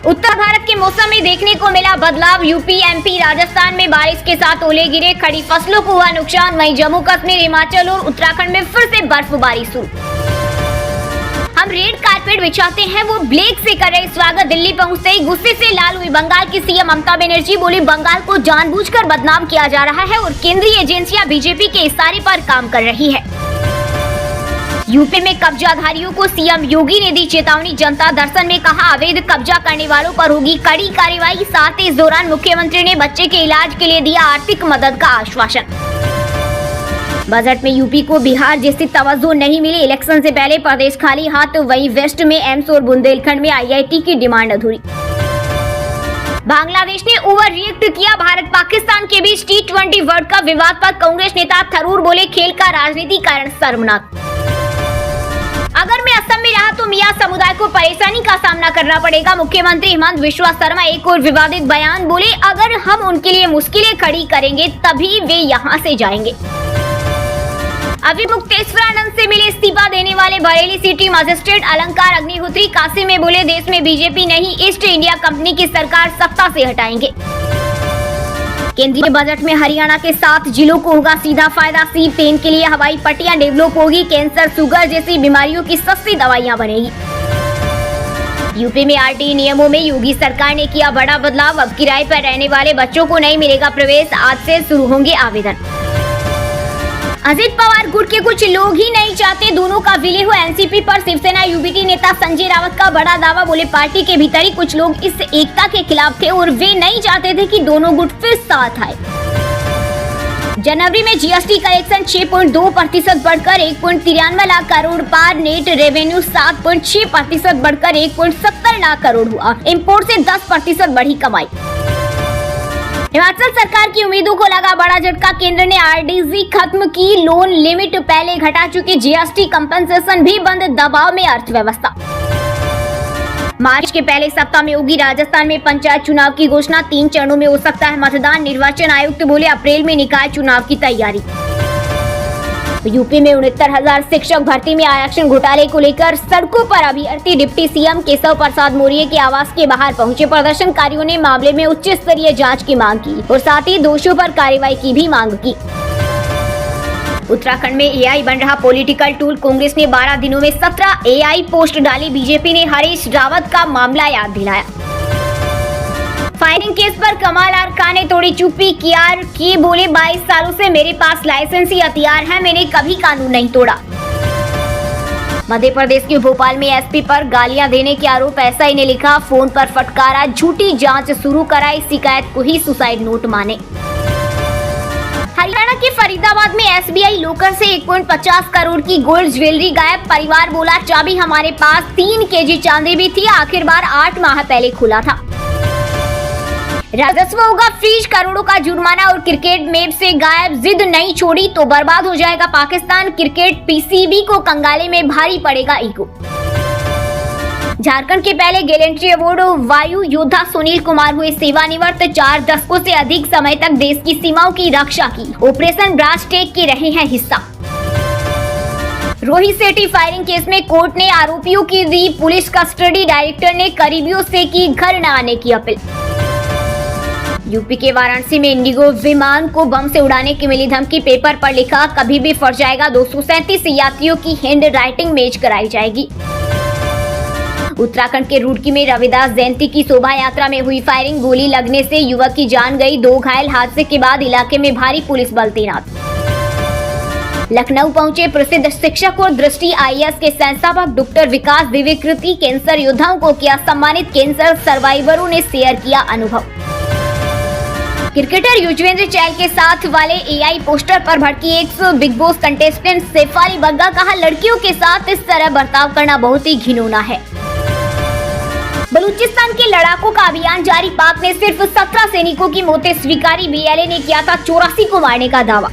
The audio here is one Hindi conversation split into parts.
उत्तर भारत के मौसम में देखने को मिला बदलाव। यूपी, एमपी, राजस्थान में बारिश के साथ ओले गिरे, खड़ी फसलों को हुआ नुकसान। वहीं जम्मू कश्मीर, हिमाचल और उत्तराखंड में फिर से बर्फबारी शुरू। हम रेड कारपेट बिछाते हैं, वो ब्लेक से कर रहे स्वागत। दिल्ली पहुंचते ही गुस्से से लाल हुई बंगाल की सीएम ममता बनर्जी। बोली, बंगाल को जानबूझकर बदनाम किया जा रहा है और केंद्रीय एजेंसियां बीजेपी के इशारे पर काम कर रही है। यूपी में कब्जाधारियों को सीएम योगी ने दी चेतावनी। जनता दर्शन में कहा, अवैध कब्जा करने वालों पर होगी कड़ी कार्रवाई। साथ ही इस दौरान मुख्यमंत्री ने बच्चे के इलाज के लिए दिया आर्थिक मदद का आश्वासन। बजट में यूपी को बिहार जैसी तवज्जो नहीं मिली। इलेक्शन से पहले प्रदेश खाली हाथ। वहीं वेस्ट में एम्स और बुंदेलखंड में आईआईटी की डिमांड अधूरी। बांग्लादेश ने ओवर रिएक्ट किया। भारत पाकिस्तान के बीच T20 वर्ल्ड कप विवाद पर कांग्रेस नेता थरूर बोले, खेल का राजनीतिकरण शर्मनाक। अगर मैं असम में रहा तो मियां समुदाय को परेशानी का सामना करना पड़ेगा। मुख्यमंत्री हेमंत बिस्वा शर्मा एक और विवादित बयान। बोले, अगर हम उनके लिए मुश्किलें खड़ी करेंगे तभी वे यहाँ से जाएंगे। अभी मुक्तेश्वरानंद से मिले इस्तीफा देने वाले बरेली सिटी मजिस्ट्रेट अलंकार अग्निहोत्री। काशी में बोले, देश में बीजेपी नहीं, ईस्ट इंडिया कंपनी की सरकार सत्ता से हटाएंगे। केंद्रीय बजट में हरियाणा के 7 जिलों को होगा सीधा फायदा। सी पेन के लिए हवाई पट्टियां डेवलप होगी। कैंसर, शुगर जैसी बीमारियों की सस्ती दवाइयां बनेगी। यूपी में आरटीई नियमों में योगी सरकार ने किया बड़ा बदलाव। अब किराए पर रहने वाले बच्चों को नहीं मिलेगा प्रवेश। आज से शुरू होंगे आवेदन। अजित पवार गुट के कुछ लोग ही नहीं चाहते दोनों का विलय हो। एनसीपी पर शिवसेना यूबीटी नेता संजय रावत का बड़ा दावा। बोले, पार्टी के भीतर ही कुछ लोग इस एकता के खिलाफ थे और वे नहीं चाहते थे कि दोनों गुट फिर साथ आए। जनवरी में जीएसटी कलेक्शन 6.2% बढ़कर 1.93 लाख करोड़ पार। नेट रेवेन्यू 7.6% बढ़कर 1.70 लाख करोड़ हुआ। इम्पोर्ट से 10% बढ़ी कमाई। हिमाचल सरकार की उम्मीदों को लगा बड़ा झटका। केंद्र ने आरडीजी खत्म की, लोन लिमिट पहले घटा चुकी। जीएसटी कंपनसेशन भी बंद, दबाव में अर्थव्यवस्था। मार्च के पहले सप्ताह में होगी राजस्थान में पंचायत चुनाव की घोषणा। 3 चरणों में हो सकता है मतदान। निर्वाचन आयुक्त बोले, अप्रैल में निकाय चुनाव की तैयारी। यूपी में 69,000 शिक्षक भर्ती में आरक्षण घोटाले को लेकर सड़कों पर अभ्यर्थी। डिप्टी सीएम केशव प्रसाद मौर्य के आवास के बाहर पहुंचे प्रदर्शनकारियों ने मामले में उच्च स्तरीय जांच की मांग की और साथ ही दोषियों पर कार्रवाई की भी मांग की। उत्तराखंड में एआई बन रहा पॉलिटिकल टूल। कांग्रेस ने 12 दिनों में 17 एआई पोस्ट डाली। बीजेपी ने हरीश रावत का मामला याद दिलाया। फायरिंग केस पर कमाल आर खान ने तोड़ी चुप्पी। की बोले, 22 सालों से मेरे पास लाइसेंसी हथियार है, मैंने कभी कानून नहीं तोड़ा। मध्य प्रदेश के भोपाल में एसपी पर गालियां देने के आरोप। एसआई ने लिखा, फोन पर फटकारा, झूठी जांच शुरू कराई, शिकायत को ही सुसाइड नोट माने। हरियाणा के फरीदाबाद में एसबीआई लॉकर से 1.50 करोड़ की गोल्ड ज्वेलरी गायब। परिवार बोला, चाबी हमारे पास, 3 केजी चांदी भी थी, आखिरकार 8 माह पहले खुला था। राजस्व होगा फ्रीज, करोड़ों का जुर्माना। और क्रिकेट मैप से गायब, जिद नहीं छोड़ी तो बर्बाद हो जाएगा पाकिस्तान। क्रिकेट पीसीबी को कंगाले में भारी पड़ेगा ईगो। झारखंड के पहले गैलेंट्री अवार्ड वायु योद्धा सुनील कुमार हुए सेवानिवृत्त। 4 दशकों से अधिक समय तक देश की सीमाओं की रक्षा की। ऑपरेशन ब्रास टेक के रहे हैं हिस्सा। रोहित सेठी फायरिंग केस में कोर्ट ने आरोपियों की दी पुलिस कस्टडी। डायरेक्टर ने करीबियों से की घर न आने की अपील। यूपी के वाराणसी में इंडिगो विमान को बम से उड़ाने की मिली धमकी। पेपर पर लिखा, कभी भी फट जाएगा। 237 यात्रियों की हैंड राइटिंग मैच कराई जाएगी। उत्तराखंड के रुड़की में रविदास जयंती की शोभा यात्रा में हुई फायरिंग। गोली लगने से युवक की जान गई, 2 घायल। हादसे के बाद इलाके में भारी पुलिस बल तैनात। लखनऊ पहुंचे प्रसिद्ध शिक्षक और दृष्टि आईएएस के संस्थापक डॉक्टर विकास द्विवेदी। कैंसर योद्धाओं को किया सम्मानित। कैंसर सर्वाइवरों ने शेयर किया अनुभव। क्रिकेटर युजवेंद्र चहल के साथ वाले एआई पोस्टर पर भड़की ex Bigg Boss contestant Shefali Bagga. कहा, लड़कियों के साथ इस तरह बर्ताव करना बहुत ही घिनौना है। बलूचिस्तान के लड़ाकों का अभियान जारी। पाक ने सिर्फ 17 सैनिकों की मौतें स्वीकारी। बीएलए ने किया था 84 को मारने का दावा।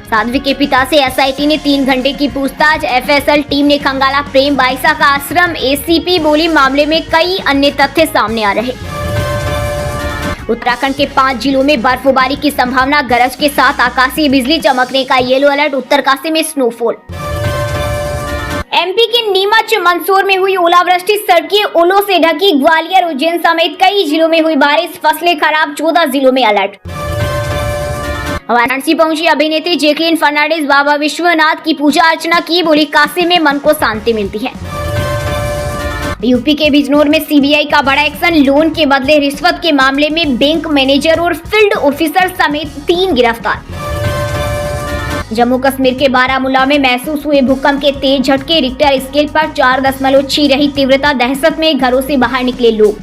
साध्वी के पिता से एसआईटी ने 3 घंटे की पूछताछ। एफएसएल टीम ने खंगाला प्रेम बाइसा का आश्रम। एसीपी बोली, मामले में कई अन्य तथ्य सामने आ रहे। उत्तराखंड के 5 जिलों में बर्फबारी की संभावना। गरज के साथ आकाशीय बिजली चमकने का येलो अलर्ट। उत्तरकाशी में स्नोफॉल। एमपी के नीमच मंदसौर में हुई ओलावृष्टि, सड़कें ओलों से ढकी। ग्वालियर, उज्जैन समेत कई जिलों में हुई बारिश, फसलें खराब, 14 जिलों में अलर्ट। वाराणसी पहुंची अभिनेत्री जैकलीन फर्नांडिस, बाबा विश्वनाथ की पूजा अर्चना की, बोली काशी में मन को शांति मिलती है। यूपी के बिजनौर में सीबीआई का बड़ा एक्शन, लोन के बदले रिश्वत के मामले में बैंक मैनेजर और फील्ड ऑफिसर समेत 3 गिरफ्तार। जम्मू कश्मीर के बारामूला में महसूस हुए भूकंप के तेज झटके, रिक्टर स्केल पर 4.6 रही तीव्रता, दहशत में घरों से बाहर निकले लोग।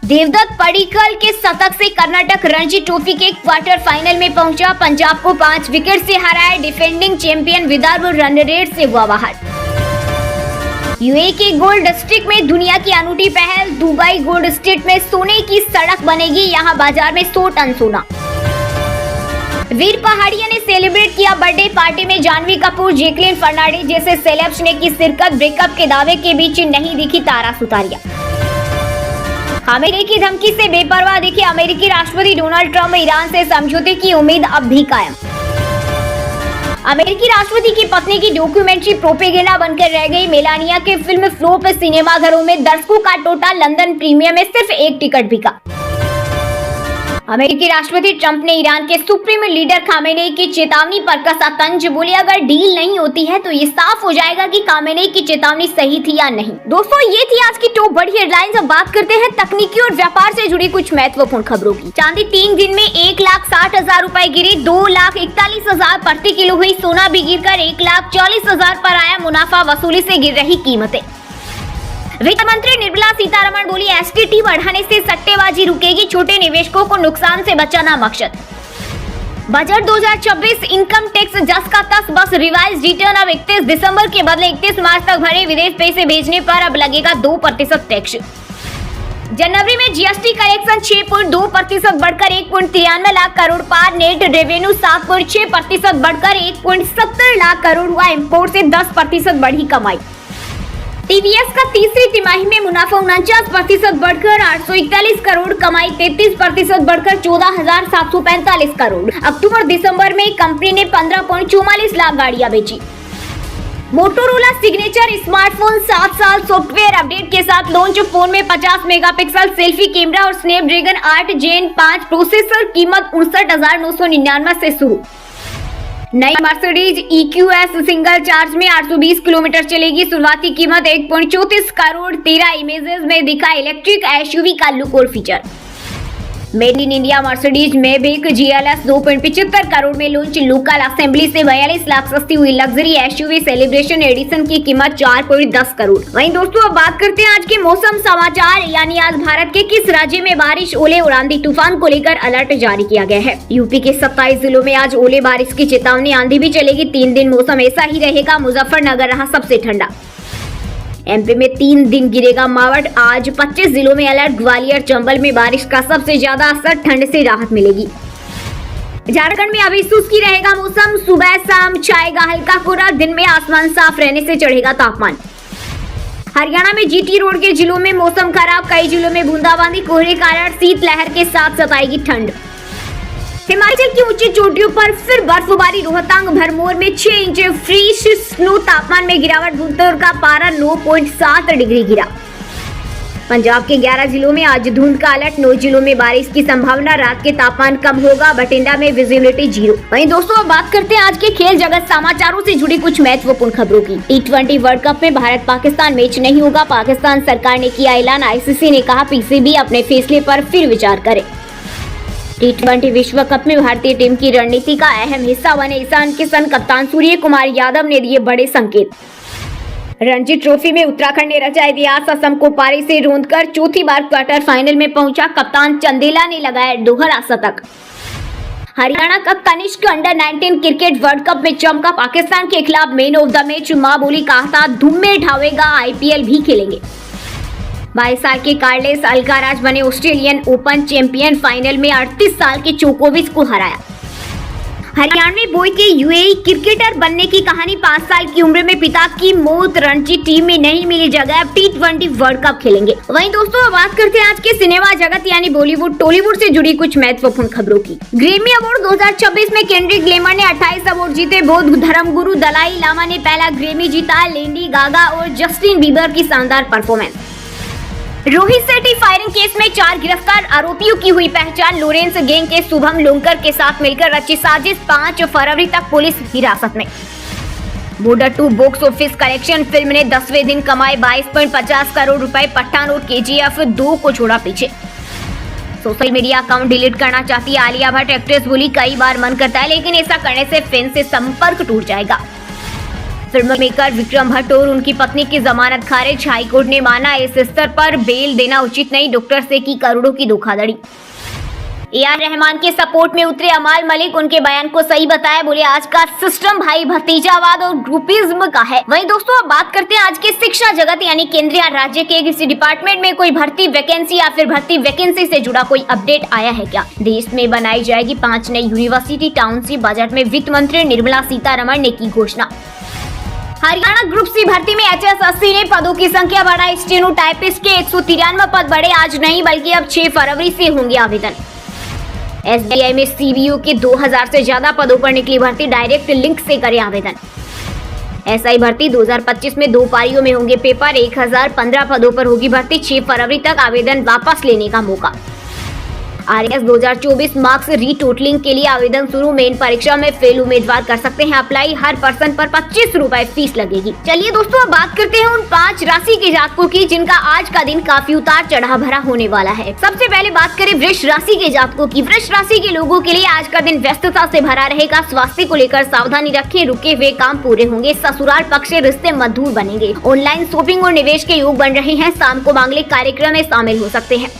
देवदत्त पडिक्कल के शतक से कर्नाटक रणजी ट्रॉफी के क्वार्टर फाइनल में पहुंचा, पंजाब को 5 विकेट से हराए। Defending champion Vidarbha run rate से हुआ बाहर। यूएई के गोल्ड डिस्ट्रिक्ट में दुनिया की अनूठी पहल, दुबई गोल्ड स्ट्रीट में सोने की सड़क बनेगी, यहाँ बाजार में 100 टन सोना। वीर पहाड़िया ने सेलिब्रेट किया बर्थडे पार्टी में जानवी कपूर, जैकलीन फर्नांडिस जैसे सेलेब्स ने की शिरकत। ब्रेकअप के दावे के बीच नहीं दिखी तारा सुतारिया। अमेरिकी धमकी से बेपरवाह दिखे अमेरिकी राष्ट्रपति डोनाल्ड ट्रंप, ईरान से समझौते की उम्मीद अब भी कायम। अमेरिकी राष्ट्रपति की पत्नी की डॉक्यूमेंट्री प्रोपेगेंडा बनकर रह गई। मेलानिया के फिल्म फ्लॉप, सिनेमाघरों में दर्शकों का टोटा, लंदन प्रीमियर में सिर्फ 1 टिकट बिका। अमेरिकी राष्ट्रपति ट्रंप ने ईरान के सुप्रीम लीडर खामेनेई की चेतावनी पर कसा तंज, बोले अगर डील नहीं होती है तो ये साफ हो जाएगा कि खामेनेई की चेतावनी सही थी या नहीं। दोस्तों, ये थी आज की टॉप बड़ी हेडलाइंस। अब बात करते हैं तकनीकी और व्यापार से जुड़ी कुछ महत्वपूर्ण खबरों की। चांदी 3 दिन में 1,60,000 रुपए गिरी, 2,41,000 प्रति किलो हुई। सोना भी गिरकर 1,40,000 पर आया। मुनाफा वसूली से गिर रही कीमतें। वित्त मंत्री निर्मला सीतारमण बोली एसटीटी बढ़ाने से सट्टेबाजी रुकेगी, छोटे निवेशकों को नुकसान से बचाना मकसद। बजट 2026 इनकम टैक्स जस का तस बस, रिवाइज रिटर्न अब 31 दिसंबर के बदले 31 मार्च तक भरे। विदेश पैसे भेजने पर अब लगेगा 2% टैक्स। जनवरी में जीएसटी कलेक्शन 6.2% बढ़कर 1.93 लाख करोड़ पार। नेट रेवेन्यू 7.6% बढ़कर 1.70 लाख करोड़ हुआ। इम्पोर्ट से 10% बढ़ी कमाई। टीवीएस का तीसरी तिमाही में मुनाफा 49% बढ़कर 841 करोड़, कमाई 33% बढ़कर 14,745 करोड़। अक्टूबर दिसंबर में कंपनी ने 15.44 लाख गाड़ियां बेची। मोटोरोला सिग्नेचर स्मार्टफोन 7 साल सॉफ्टवेयर अपडेट के साथ लॉन्च। फोन में 50 मेगापिक्सल सेल्फी कैमरा और स्नैपड्रैगन 8 जेन 5 प्रोसेसर, कीमत 59,999 से शुरू। नई मर्सिडीज EQS सिंगल चार्ज में 820 किलोमीटर चलेगी, शुरुआती कीमत 1.34 करोड़। 13 इमेजेस में दिखा इलेक्ट्रिक एसयूवी का लुक और feature. Made in India Mercedes Mavic GLS 2.75 crore में लॉन्च। लोकल असेंबली से 42 लाख सस्ती हुई लग्जरी एसयूवी सेलिब्रेशन एडिशन की कीमत 4.10 करोड़। वहीं दोस्तों, अब बात करते हैं आज के मौसम समाचार, यानी आज भारत के किस राज्य में बारिश, ओले और आंधी तूफान को लेकर अलर्ट जारी किया गया है। यूपी के 27 जिलों में आज ओले बारिश की चेतावनी, आंधी भी चलेगी। 3 दिन मौसम ऐसा ही रहेगा। मुजफ्फरनगर रहा सबसे ठंडा। एमपी में 3 दिन गिरेगा मावट। आज 25 जिलों में अलर्ट। ग्वालियर, चंबल में बारिश का सबसे ज्यादा असर, ठंड से राहत मिलेगी। झारखंड में अभी शुष्की रहेगा मौसम, सुबह शाम छाएगा हल्का कोहरा, दिन में आसमान साफ रहने से चढ़ेगा तापमान। हरियाणा में जीटी रोड के जिलों में मौसम खराब, कई जिलों में बूंदाबांदी, कोहरे का अलर्ट, शीतलहर के साथ सताएगी ठंड। हिमाचल की ऊंची चोटियों पर फिर बर्फबारी, रोहतांग भरमौर में 6 इंच फ्रीज स्नो, तापमान में गिरावट, भुंतर का पारा 9.7 डिग्री गिरा। पंजाब के 11 जिलों में आज धुंध का अलर्ट, 9 जिलों में बारिश की संभावना, रात के तापमान कम होगा, बठिंडा में विजिबिलिटी 0। वहीं दोस्तों, अब बात करते हैं आज के खेल जगत समाचारों से जुड़ी कुछ महत्वपूर्ण खबरों की। T20 वर्ल्ड कप में भारत पाकिस्तान मैच नहीं होगा, पाकिस्तान सरकार ने किया ऐलान। ICC ने कहा PCB अपने फैसले पर फिर विचार करे। T20 विश्व कप में भारतीय टीम की रणनीति का अहम हिस्सा बने ईशान किशन, कप्तान सूर्य कुमार यादव ने दिए बड़े संकेत। रणजी ट्रॉफी में उत्तराखंड ने रचा इतिहास, असम को पारी से रौंदकर चौथी बार क्वार्टर फाइनल में पहुंचा, कप्तान चंदेला ने लगाया दोहरा शतक। हरियाणा का Kanishk under nineteen cricket world cup में चमका, पाकिस्तान के खिलाफ मैन ऑफ द मैच। मां बोली कहा था धूम में ढावेगा, IPL भी खेलेंगे। 22 साल के कार्लेस अल्काराज बने ऑस्ट्रेलियन ओपन चैंपियन, फाइनल में 38 साल के जोकोविच को हराया। हरियाणवी बॉय के यूएई क्रिकेटर बनने की कहानी। 5 साल की उम्र में पिता की मौत, रणजी टीम में नहीं मिली जगह, अब T20 वर्ल्ड कप खेलेंगे। वहीं दोस्तों अब बात करते हैं आज के सिनेमा जगत यानी बॉलीवुड टॉलीवुड से जुड़ी कुछ महत्वपूर्ण खबरों की। ग्रैमी अवार्ड 2026 में केंड्रिक लैमर ने 28 अवार्ड जीते। बौद्ध धर्मगुरु दलाई लामा ने पहला ग्रैमी जीता। लेडी गागा और जस्टिन बीबर की शानदार performance. Rohit Shetty firing case में 4 गिरफ्तार आरोपियों की हुई पहचान। लॉरेंस गैंग के शुभम लोंकर के साथ मिलकर रची साजिश। 5 फरवरी तक पुलिस हिरासत में। Border 2 box office collection. Film ने 10वें दिन कमाए 22.50 करोड़ रुपए। पठान और KGF 2 को छोड़ा पीछे। सोशल मीडिया अकाउंट डिलीट करना चाहती है आलिया भट्ट। एक्ट्रेस बोली कई बार मन करता है लेकिन ऐसा करने से फैन से संपर्क टूट जाएगा। फिल्म मेकर विक्रम भट्ट और उनकी पत्नी की जमानत खारिज। हाईकोर्ट ने माना इस स्तर पर बेल देना उचित नहीं। डॉक्टर से की करोड़ों की धोखाधड़ी। AR रहमान के सपोर्ट में उतरे अमाल मलिक। उनके बयान को सही बताया। बोले आज का सिस्टम भाई भतीजावाद और ग्रुपिज्म का है। वहीं दोस्तों अब बात करते हैं आज के शिक्षा जगत यानी केंद्रीय राज्य के किसी डिपार्टमेंट में कोई भर्ती वैकेंसी या फिर भर्ती वैकेंसी से जुड़ा कोई अपडेट आया है क्या? देश में बनाई जाएगी 5 नई यूनिवर्सिटी टाउनशिप। बजट में वित्त मंत्री निर्मला सीतारमण ने की घोषणा। हरियाणा ग्रुप सी भर्ती में HSSC ने पदों की संख्या बढ़ाई। स्टेनोटाइपिस्ट के 193 पद बढ़े। आज नहीं बल्कि अब 6 फरवरी से होंगे आवेदन। SBI में CBO के 2000 से ज्यादा पदों पर निकली भर्ती। डायरेक्ट लिंक से करें आवेदन। SI भर्ती 2025 में 2 पारियों में होंगे पेपर। 1015 पदों पर होगी भर्ती। 6 फरवरी तक आवेदन वापस लेने का मौका। RS 2024 मार्क्स रीटोटलिंग के लिए आवेदन शुरू। मेन परीक्षा में फेल उम्मीदवार कर सकते हैं अप्लाई। हर पर्सन पर 25 रुपए फीस लगेगी। चलिए दोस्तों अब बात करते हैं उन 5 राशि के जातकों की जिनका आज का दिन काफी उतार चढ़ाव भरा होने वाला है। सबसे पहले बात करें वृष राशि के जातकों की। वृष राशि के लोगों के लिए आज का दिन व्यस्तता से भरा रहेगा। स्वास्थ्य को लेकर सावधानी रखें। रुके हुए काम पूरे होंगे। ससुराल पक्ष से रिश्ते मधुर बनेंगे। ऑनलाइन शॉपिंग और निवेश के योग बन रहे हैं। शाम को मांगलिक कार्यक्रम में शामिल हो सकते हैं।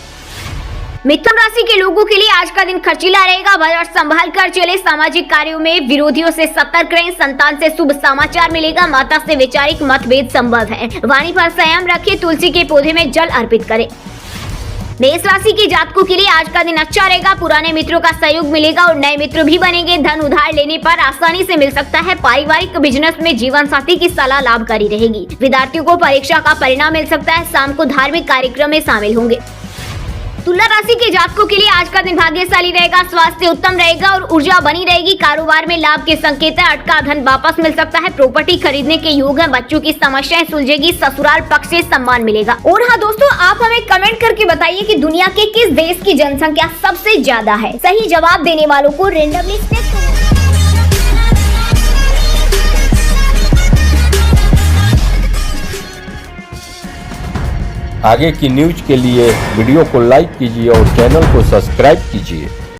मिथुन राशि के लोगों के लिए आज का दिन खर्चीला रहेगा। बजट संभाल कर चले। सामाजिक कार्यों में विरोधियों से सतर्क रहें। संतान से शुभ समाचार मिलेगा। माता से वैचारिक मतभेद संभव है। वाणी पर संयम रखें। तुलसी के पौधे में जल अर्पित करें। मेष राशि के जातकों के लिए आज का दिन अच्छा रहेगा। पुराने मित्रों का सहयोग मिलेगा और नए मित्र भी बनेंगे। धन उधार लेने पर आसानी से मिल सकता है। पारिवारिक बिजनेस में जीवन साथी की सलाह लाभकारी रहेगी। विद्यार्थियों को परीक्षा का परिणाम मिल सकता है। शाम को धार्मिक कार्यक्रम में शामिल होंगे। तुला राशि के जातकों के लिए आज का दिन भाग्यशाली रहेगा। स्वास्थ्य उत्तम रहेगा और ऊर्जा बनी रहेगी। कारोबार में लाभ के संकेत है। अटका धन वापस मिल सकता है। प्रॉपर्टी खरीदने के योग है। बच्चों की समस्याएं सुलझेगी। ससुराल पक्ष से सम्मान मिलेगा। और हाँ दोस्तों आप हमें कमेंट करके बताइए कि दुनिया के किस देश की जनसंख्या सबसे ज्यादा है। सही जवाब देने वालों को रेंडमली आगे की न्यूज के लिए वीडियो को लाइक कीजिए और चैनल को सब्सक्राइब कीजिए।